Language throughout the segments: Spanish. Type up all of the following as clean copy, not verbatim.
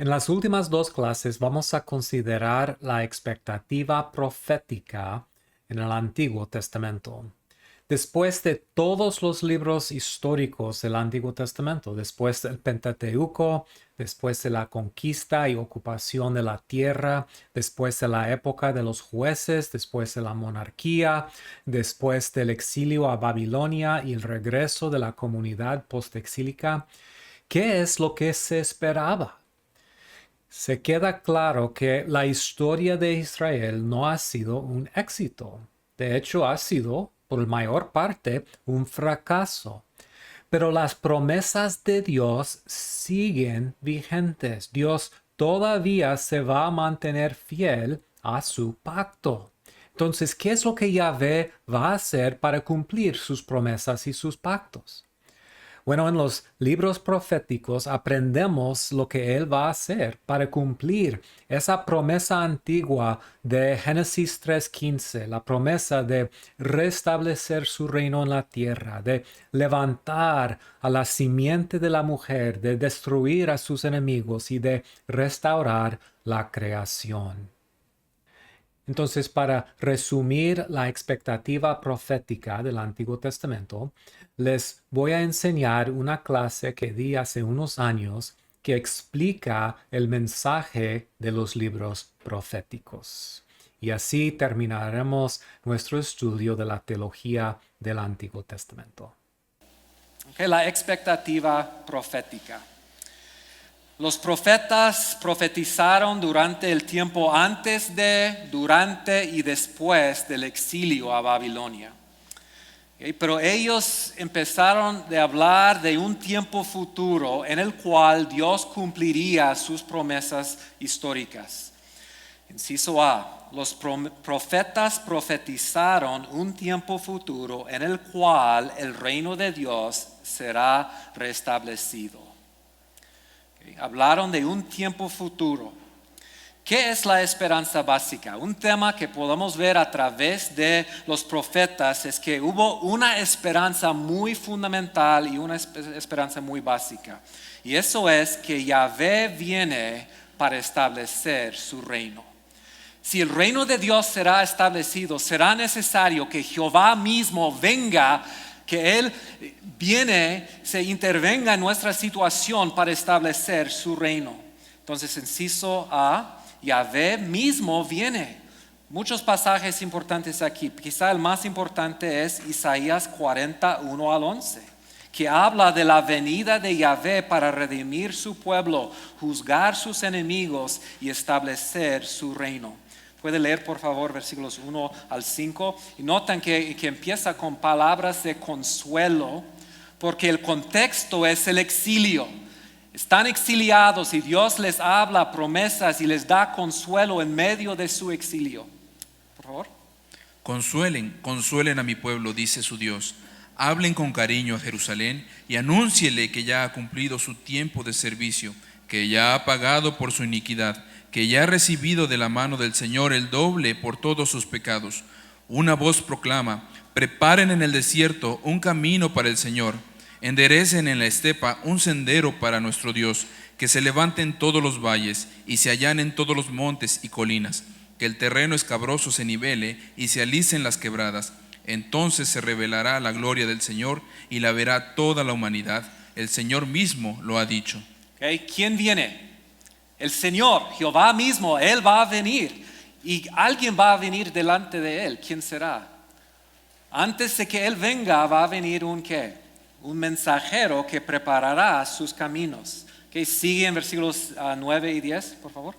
En las últimas dos clases vamos a considerar la expectativa profética en el Antiguo Testamento. Después de todos los libros históricos del Antiguo Testamento, después del Pentateuco, después de la conquista y ocupación de la tierra, después de la época de los jueces, después de la monarquía, después del exilio a Babilonia y el regreso de la comunidad postexílica, ¿qué es lo que se esperaba? Se queda claro que la historia de Israel no ha sido un éxito. De hecho, ha sido, por mayor parte, un fracaso. Pero las promesas de Dios siguen vigentes. Dios todavía se va a mantener fiel a su pacto. Entonces, ¿qué es lo que Yahvé va a hacer para cumplir sus promesas y sus pactos? Bueno, en los libros proféticos aprendemos lo que Él va a hacer para cumplir esa promesa antigua de Génesis 3:15, la promesa de restablecer su reino en la tierra, de levantar a la simiente de la mujer, de destruir a sus enemigos y de restaurar la creación. Entonces, para resumir la expectativa profética del Antiguo Testamento, les voy a enseñar una clase que di hace unos años que explica el mensaje de los libros proféticos. Y así terminaremos nuestro estudio de la teología del Antiguo Testamento. La expectativa profética. Los profetas profetizaron durante el tiempo antes de, durante y después del exilio a Babilonia. Pero ellos empezaron a hablar de un tiempo futuro en el cual Dios cumpliría sus promesas históricas. Inciso A. Los profetas profetizaron un tiempo futuro en el cual el reino de Dios será restablecido. Hablaron de un tiempo futuro. ¿Qué es la esperanza básica? Un tema que podemos ver a través de los profetas es que hubo una esperanza muy fundamental y una esperanza muy básica. Y eso es que Yahvé viene para establecer su reino. Si el reino de Dios será establecido, será necesario que Jehová mismo venga, que Él viene, se intervenga en nuestra situación para establecer su reino. Entonces, inciso A, Yahvé mismo viene. Muchos pasajes importantes aquí. Quizá el más importante es Isaías 41 al 11, que habla de la venida de Yahvé para redimir su pueblo, juzgar sus enemigos y establecer su reino. Puede leer por favor versículos 1 al 5 y notan que empieza con palabras de consuelo porque el contexto es el exilio. Están exiliados y Dios les habla promesas y les da consuelo en medio de su exilio. Por favor. Consuelen a mi pueblo, dice su Dios. Hablen con cariño a Jerusalén y anúnciele que ya ha cumplido su tiempo de servicio, que ya ha pagado por su iniquidad, que ya ha recibido de la mano del Señor el doble por todos sus pecados. Una voz proclama: preparen en el desierto un camino para el Señor, enderecen en la estepa un sendero para nuestro Dios, que se levanten todos los valles y se allanen todos los montes y colinas, que el terreno escabroso se nivele y se alicen las quebradas. Entonces se revelará la gloria del Señor y la verá toda la humanidad. El Señor mismo lo ha dicho. ¿Quién viene? El Señor, Jehová mismo, Él va a venir y alguien va a venir delante de Él. ¿Quién será? Antes de que Él venga va a venir un mensajero que preparará sus caminos. Sigue en versículos 9 y 10, por favor.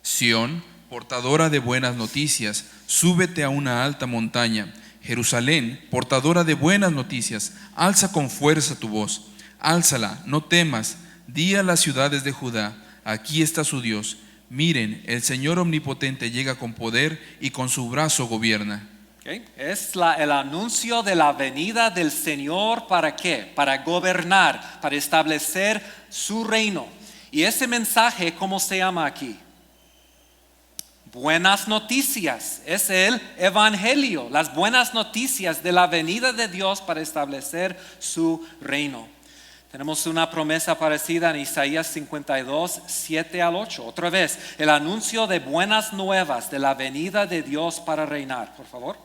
Sión, portadora de buenas noticias, súbete a una alta montaña. Jerusalén, portadora de buenas noticias, alza con fuerza tu voz. Álzala, no temas, di a las ciudades de Judá: aquí está su Dios. Miren, el Señor omnipotente llega con poder y con su brazo gobierna. Es el anuncio de la venida del Señor. ¿Para qué? Para gobernar, para establecer su reino. Y ese mensaje, ¿cómo se llama aquí? Buenas noticias. Es el evangelio, las buenas noticias de la venida de Dios para establecer su reino. Tenemos una promesa parecida en Isaías 52, 7 al 8. Otra vez, el anuncio de buenas nuevas de la venida de Dios para reinar. Por favor.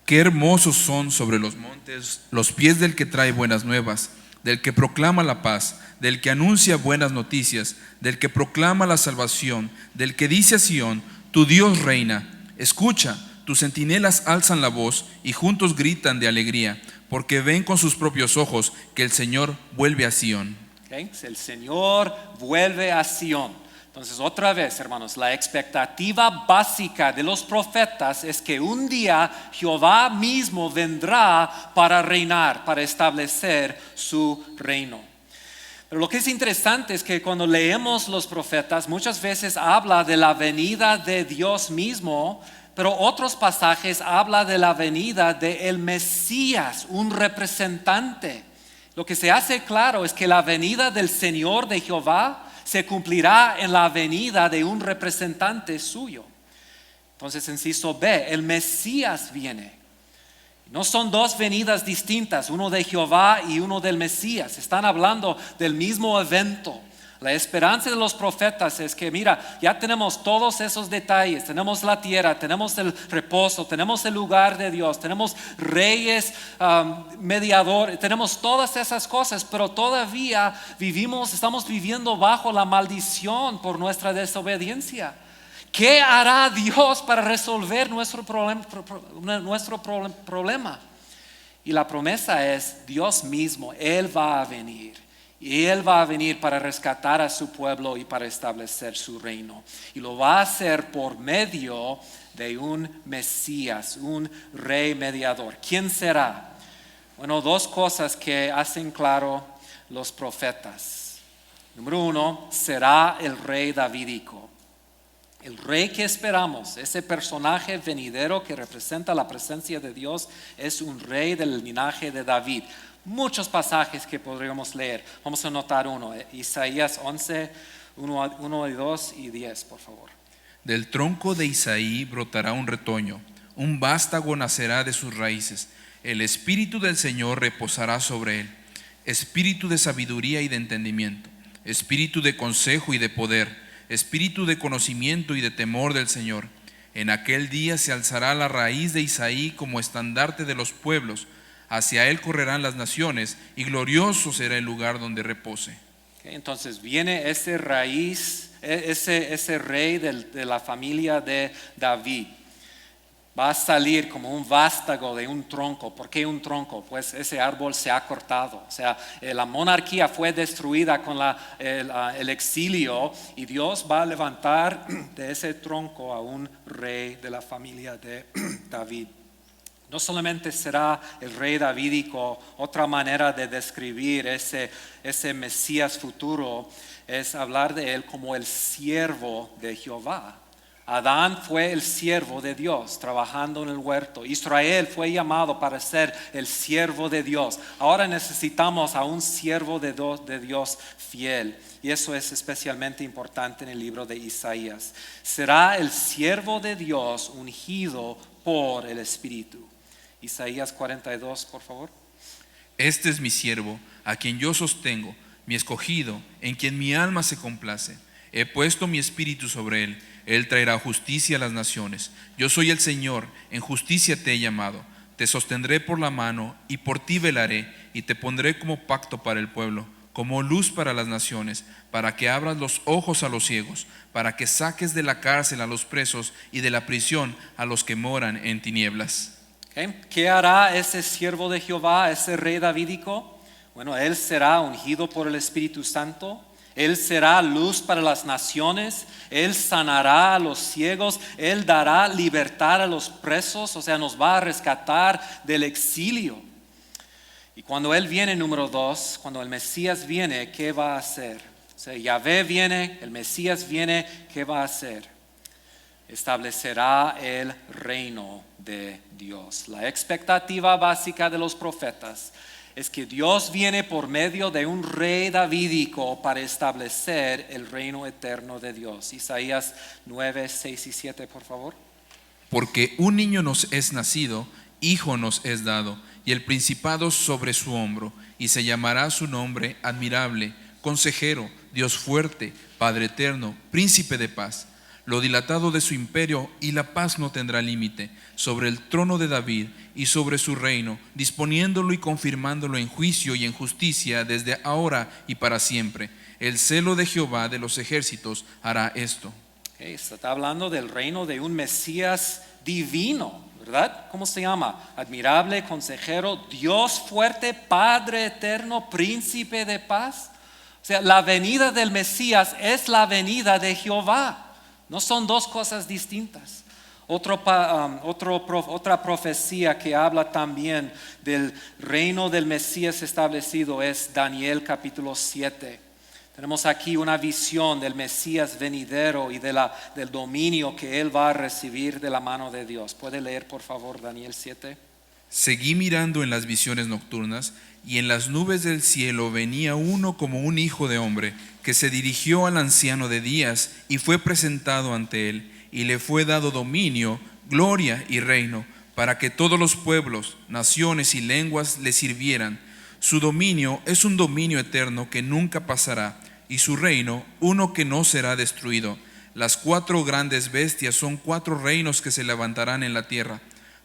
Qué hermosos son sobre los montes los pies del que trae buenas nuevas, del que proclama la paz, del que anuncia buenas noticias, del que proclama la salvación, del que dice a Sión: tu Dios reina. Escucha, tus centinelas alzan la voz y juntos gritan de alegría, porque ven con sus propios ojos que el Señor vuelve a Sión. Okay. El Señor vuelve a Sión. Entonces, otra vez, hermanos, la expectativa básica de los profetas es que un día Jehová mismo vendrá para reinar, para establecer su reino. Pero lo que es interesante es que cuando leemos los profetas, muchas veces habla de la venida de Dios mismo, pero otros pasajes habla de la venida de el Mesías, un representante. Lo que se hace claro es que la venida del Señor de Jehová se cumplirá en la venida de un representante suyo. Entonces, inciso B, el Mesías viene. No son dos venidas distintas, uno de Jehová y uno del Mesías. Están hablando del mismo evento. La esperanza de los profetas es que, mira, ya tenemos todos esos detalles. Tenemos la tierra, tenemos el reposo, tenemos el lugar de Dios, tenemos reyes, mediadores, tenemos todas esas cosas, pero todavía estamos viviendo bajo la maldición por nuestra desobediencia. ¿Qué hará Dios para resolver nuestro problema? Y la promesa es Dios mismo, Él va a venir. Y Él va a venir para rescatar a su pueblo y para establecer su reino. Y lo va a hacer por medio de un Mesías, un rey mediador. ¿Quién será? Bueno, dos cosas que hacen claro los profetas. Número uno, será el rey davídico. El rey que esperamos, ese personaje venidero que representa la presencia de Dios, es un rey del linaje de David. Muchos pasajes que podríamos leer. Vamos a anotar uno, Isaías 11, 1 y 2 y 10, por favor. Del tronco de Isaí brotará un retoño, un vástago nacerá de sus raíces. El Espíritu del Señor reposará sobre él, espíritu de sabiduría y de entendimiento, espíritu de consejo y de poder, espíritu de conocimiento y de temor del Señor. En aquel día se alzará la raíz de Isaí como estandarte de los pueblos. Hacia él correrán las naciones y glorioso será el lugar donde repose. Okay, entonces viene ese raíz, ese rey de la familia de David. Va a salir como un vástago de un tronco. ¿Por qué un tronco? Pues ese árbol se ha cortado. O sea, la monarquía fue destruida con el exilio y Dios va a levantar de ese tronco a un rey de la familia de David. No solamente será el rey davídico, otra manera de describir ese Mesías futuro es hablar de él como el siervo de Jehová. Adán fue el siervo de Dios trabajando en el huerto. Israel fue llamado para ser el siervo de Dios. Ahora necesitamos a un siervo de Dios fiel. Y eso es especialmente importante en el libro de Isaías. Será el siervo de Dios ungido por el Espíritu. Isaías 42, por favor. Este es mi siervo, a quien yo sostengo, mi escogido, en quien mi alma se complace. He puesto mi espíritu sobre él. Él traerá justicia a las naciones. Yo soy el Señor, en justicia te he llamado. Te sostendré por la mano y por ti velaré, y te pondré como pacto para el pueblo, como luz para las naciones, para que abras los ojos a los ciegos, para que saques de la cárcel a los presos y de la prisión a los que moran en tinieblas. Okay. ¿Qué hará ese siervo de Jehová, ese rey davídico? Bueno, él será ungido por el Espíritu Santo. Él será luz para las naciones. Él sanará a los ciegos. Él dará libertad a los presos. O sea, nos va a rescatar del exilio. Y cuando Él viene, número 2, cuando el Mesías viene, ¿qué va a hacer? O sea, Yahvé viene, el Mesías viene, ¿qué va a hacer? Establecerá el reino de Dios. La expectativa básica de los profetas es que Dios viene por medio de un rey davídico para establecer el reino eterno de Dios. Isaías 9, 6 y 7, por favor. Porque un niño nos es nacido Hijo nos es dado, y el principado sobre su hombro, y se llamará su nombre admirable, consejero, Dios fuerte, Padre eterno, príncipe de paz. Lo dilatado de su imperio y la paz no tendrá límite, sobre el trono de David y sobre su reino, disponiéndolo y confirmándolo en juicio y en justicia desde ahora y para siempre. El celo de Jehová de los ejércitos hará esto. Okay, está hablando del reino de un Mesías divino, ¿verdad? ¿Cómo se llama? Admirable, consejero, Dios fuerte, Padre eterno, príncipe de paz. O sea, la venida del Mesías es la venida de Jehová. No son dos cosas distintas. Otra profecía que habla también del reino del Mesías establecido es Daniel capítulo 7. Tenemos aquí una visión del Mesías venidero y del dominio que él va a recibir de la mano de Dios. ¿Puede leer por favor Daniel 7? Seguí mirando en las visiones nocturnas, y en las nubes del cielo venía uno como un hijo de hombre, que se dirigió al anciano de días y fue presentado ante él, y le fue dado dominio, gloria y reino, para que todos los pueblos, naciones y lenguas le sirvieran. Su dominio es un dominio eterno que nunca pasará, y su reino uno que no será destruido. Las 4 grandes bestias son 4 reinos que se levantarán en la tierra.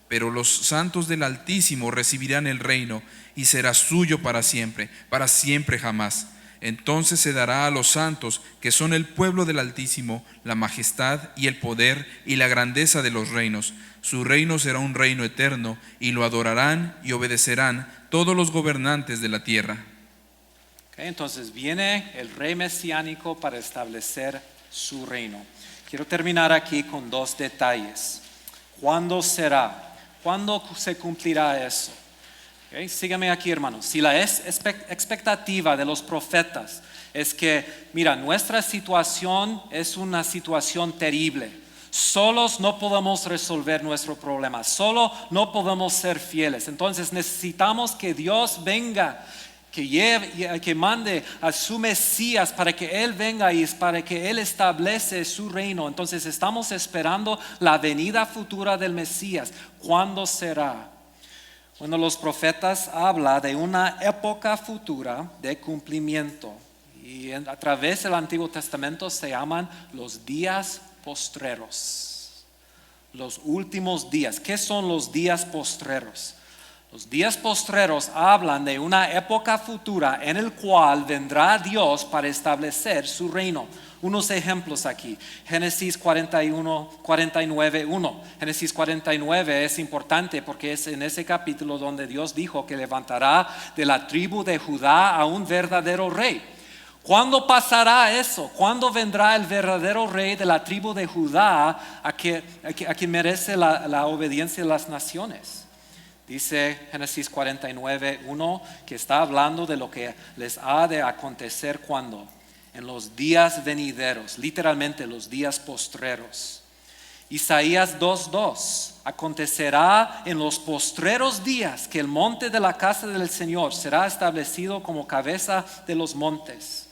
Pero los santos del Altísimo recibirán el reino, y será suyo para siempre jamás. Entonces se dará a los santos, que son el pueblo del Altísimo, la majestad y el poder y la grandeza de los reinos. Su reino será un reino eterno, y lo adorarán y obedecerán todos los gobernantes de la tierra. Okay, entonces viene el rey mesiánico para establecer su reino. Quiero terminar aquí con 2 detalles. ¿Cuándo será? ¿Cuándo se cumplirá eso? Okay, sígame aquí, hermanos. Si la expectativa de los profetas es que, mira, nuestra situación es una situación terrible. Solos no podemos resolver nuestro problema. Solo no podemos ser fieles. Entonces necesitamos que Dios venga, que mande a su Mesías para que Él venga y para que Él establece su reino. Entonces estamos esperando la venida futura del Mesías. ¿Cuándo será? Bueno, los profetas hablan de una época futura de cumplimiento. Y a través del Antiguo Testamento se llaman los días postreros. Los últimos días. ¿Qué son los días postreros? Los días postreros hablan de una época futura en el cual vendrá Dios para establecer su reino. Unos ejemplos aquí. Génesis 49:1. Génesis 49 es importante porque es en ese capítulo donde Dios dijo que levantará de la tribu de Judá a un verdadero rey. ¿Cuándo pasará eso? ¿Cuándo vendrá el verdadero rey de la tribu de Judá a quien merece la obediencia de las naciones? Dice Génesis 49:1 que está hablando de lo que les ha de acontecer cuando, en los días venideros, literalmente los días postreros. Isaías 2:2, acontecerá en los postreros días que el monte de la casa del Señor será establecido como cabeza de los montes.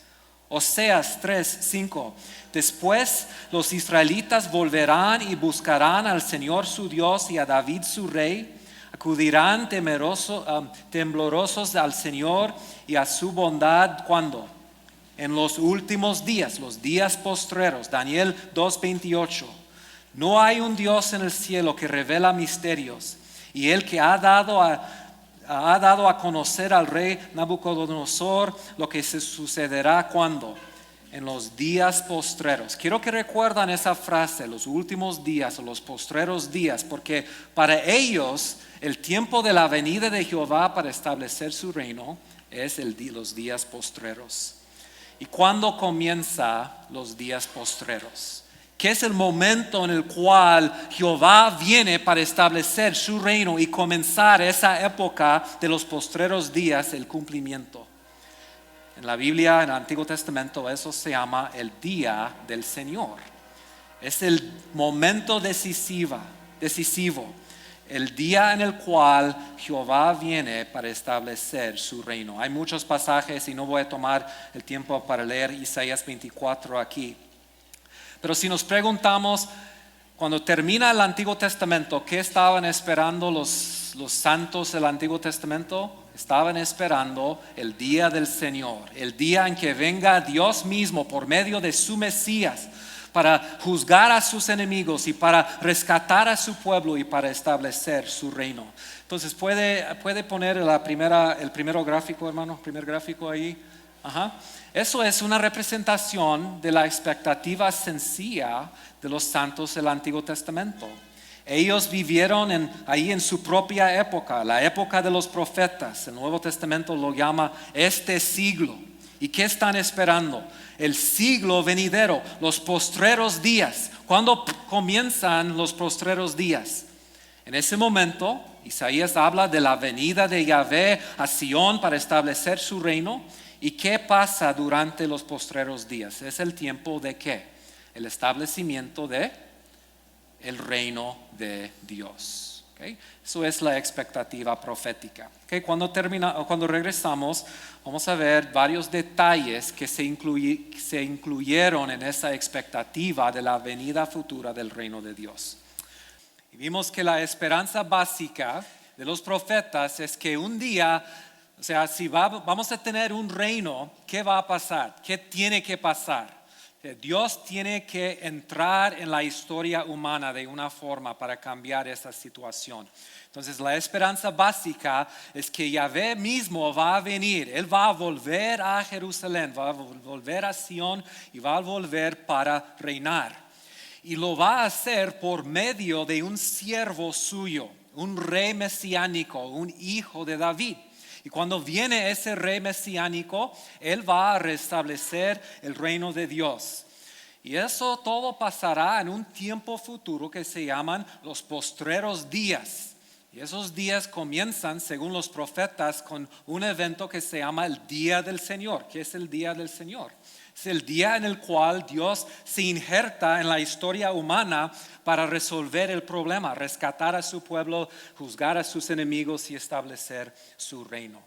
Oseas 3:5, después los israelitas volverán y buscarán al Señor su Dios y a David su rey. Acudirán temblorosos al Señor y a su bondad. ¿Cuándo? En los últimos días, los días postreros. Daniel 2:28. No hay un Dios en el cielo que revela misterios, y el que ha dado a conocer al rey Nabucodonosor lo que se sucederá cuando. En los días postreros. Quiero que recuerden esa frase, los últimos días o los postreros días, porque para ellos el tiempo de la venida de Jehová para establecer su reino es los días postreros. ¿Y cuándo comienza los días postreros? ¿Qué es el momento en el cual Jehová viene para establecer su reino y comenzar esa época de los postreros días, el cumplimiento? En la Biblia, en el Antiguo Testamento, eso se llama el día del Señor. Es el momento decisivo, el día en el cual Jehová viene para establecer su reino. Hay muchos pasajes y no voy a tomar el tiempo para leer Isaías 24 aquí. Pero si nos preguntamos, cuando termina el Antiguo Testamento, ¿qué estaban esperando los los santos del Antiguo Testamento estaban esperando el día del Señor, el día en que venga Dios mismo por medio de su Mesías para juzgar a sus enemigos y para rescatar a su pueblo y para establecer su reino. Entonces, ¿puede poner el primer gráfico, hermano? Primer gráfico ahí. Ajá. Eso es una representación de la expectativa sencilla de los santos del Antiguo Testamento. Ellos vivieron ahí en su propia época, la época de los profetas. El Nuevo Testamento lo llama este siglo. ¿Y qué están esperando? El siglo venidero, los postreros días. ¿Cuándo comienzan los postreros días? En ese momento, Isaías habla de la venida de Yahvé a Sión para establecer su reino. ¿Y qué pasa durante los postreros días? Es el tiempo de ¿qué? El establecimiento de el reino de Dios. ¿Okay? Eso es la expectativa profética. ¿Okay? Cuando regresamos, vamos a ver varios detalles que se incluyeron en esa expectativa de la venida futura del reino de Dios. Y vimos que la esperanza básica de los profetas es que un día, o sea, si vamos a tener un reino, ¿qué va a pasar? ¿Qué tiene que pasar? Dios tiene que entrar en la historia humana de una forma para cambiar esa situación. Entonces, la esperanza básica es que Yahvé mismo va a venir. Él va a volver a Jerusalén, va a volver a Sión y va a volver para reinar. Y lo va a hacer por medio de un siervo suyo, un rey mesiánico, un hijo de David. Y cuando viene ese rey mesiánico, él va a restablecer el reino de Dios. Y eso todo pasará en un tiempo futuro que se llaman los postreros días. Y esos días comienzan, según los profetas, con un evento que se llama el Día del Señor. ¿Qué es el Día del Señor? Es el día en el cual Dios se injerta en la historia humana para resolver el problema, rescatar a su pueblo, juzgar a sus enemigos y establecer su reino.